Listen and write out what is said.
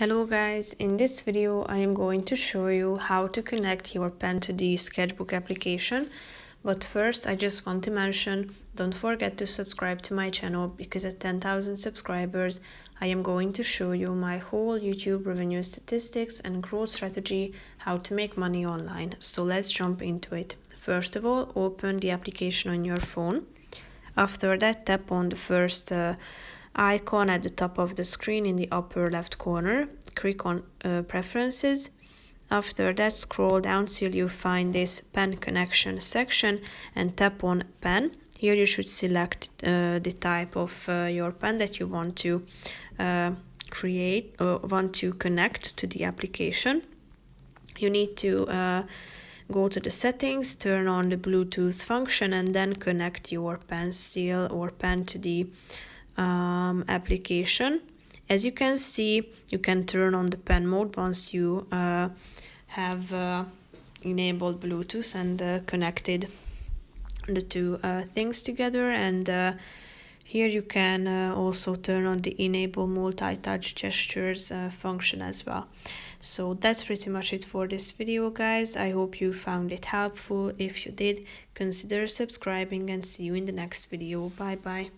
Hello guys, in this video I am going to show you how to connect your pen to the Sketchbook application. But first I just want to mention, don't forget to subscribe to my channel because at 10,000 subscribers I am going to show you my whole YouTube revenue statistics and growth strategy, how to make money online. So let's jump into it. First of all, open the application on your phone. After that, tap on the first icon at the top of the screen in the upper left corner. Click on Preferences. After that, scroll down till you find this pen connection section and tap on Pen. Here you should select the type of your pen that you want to create or want to connect to the application. You need to go to the settings, turn on the Bluetooth function, and then connect your pencil or pen to the application. As you can see, you can turn on the pen mode once you have enabled Bluetooth and connected the two things together. And here you can also turn on the enable multi-touch gestures function as well. So that's pretty much it for this video, guys. I hope you found it helpful. If you did, consider subscribing and see you in the next video. Bye bye.